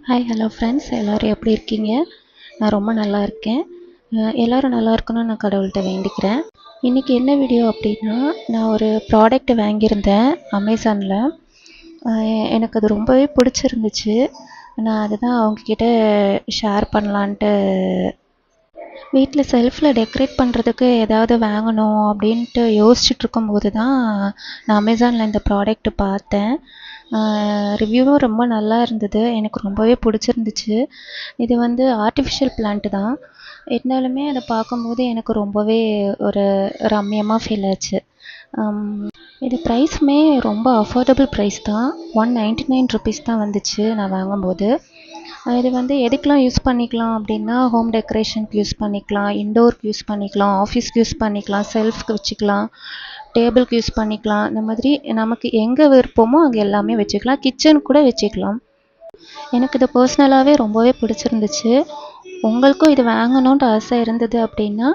Hi hello friends, எல்லோரும் எப்படி இருக்கீங்க? நான் ரொம்ப நல்லா இருக்கேன். எல்லோரும் நல்லா இருக்கணும்னு நான் கடவுள்கிட்ட வேண்டிக்கிறேன். இன்றைக்கி என்ன வீடியோ அப்படின்னா, நான் ஒரு ப்ராடக்ட் வாங்கியிருந்தேன் அமேசானில். எனக்கு அது ரொம்பவே பிடிச்சிருந்துச்சு. நான் அதுதான் அவங்கக்கிட்ட ஷேர் பண்ணலான்ட்டு. வீட்டில் செல்ஃபில் டெக்கரேட் பண்ணுறதுக்கு ஏதாவது வாங்கணும் அப்படின்ட்டு யோசிச்சுட்டு இருக்கும்போது தான் நான் அமேசானில் இந்த ப்ராடக்ட் பார்த்தேன். ரிவ்யூவும் ரொம்ப நல்லா இருந்தது. எனக்கு ரொம்பவே பிடிச்சிருந்துச்சு. இது வந்து ஆர்டிஃபிஷியல் பிளான்ட்டு தான். இருந்தாலுமே அதை பார்க்கும்போது எனக்கு ரொம்பவே ஒரு ரம்மியமாக ஃபீல் ஆச்சு. இது ப்ரைஸுமே ரொம்ப அஃபோர்டபுள் ப்ரைஸ் தான். ₹199 தான் வந்துச்சு நான் வாங்கும்போது. இது வந்து எதுக்கெலாம் யூஸ் பண்ணிக்கலாம் அப்படின்னா, ஹோம் டெக்கரேஷனுக்கு யூஸ் பண்ணிக்கலாம், இன்டோருக்கு யூஸ் பண்ணிக்கலாம், ஆஃபீஸ்க்கு யூஸ் பண்ணிக்கலாம், செல்ஃப்க்கு வச்சுக்கலாம், டேபிளுக்கு யூஸ் பண்ணிக்கலாம். இந்த மாதிரி நமக்கு எங்கே விருப்பமோ அங்கே எல்லாமே வச்சுக்கலாம். கிச்சனுக்கு கூட வச்சுக்கலாம். எனக்கு இது பர்சனலாகவே ரொம்பவே பிடிச்சிருந்துச்சு. உங்களுக்கும் இது வாங்கணுன்ட்டு ஆசை இருந்தது அப்படின்னா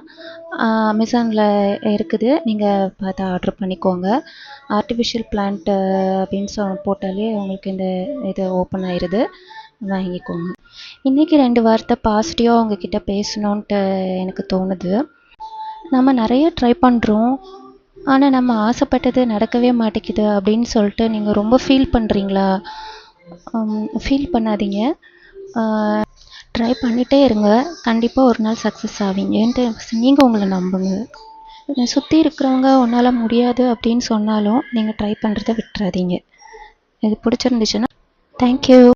அமேசானில் இருக்குது. நீங்கள் பார்த்து ஆர்டர் பண்ணிக்கோங்க. ஆர்டிஃபிஷியல் பிளான்ட்டு அப்படின்னு போட்டாலே உங்களுக்கு இந்த இது ஓப்பன் ஆயிடுது. வாங்கிக்கோங்க. இன்றைக்கி 2 வார்த்தை பாசிட்டிவாக உங்ககிட்ட பேசணுன்ட்டு எனக்கு தோணுது. நம்ம நிறைய ட்ரை பண்ணுறோம். ஆனால் நம்ம ஆசைப்பட்டது நடக்கவே மாட்டேங்குது அப்படின்னு சொல்லிட்டு நீங்கள் ரொம்ப ஃபீல் பண்ணுறீங்களா? ஃபீல் பண்ணாதீங்க. ட்ரை பண்ணிகிட்டே இருங்க. கண்டிப்பாக ஒரு நாள் சக்ஸஸ் ஆவீங்கன்ட்டு நீங்கள் உங்களை நம்புங்க. சுற்றி இருக்கிறவங்க உன்னால் முடியாது அப்படின்னு சொன்னாலும் நீங்கள் ட்ரை பண்ணுறத விட்டுறாதீங்க. இது பிடிச்சிருந்துச்சுன்னா தேங்க்யூ.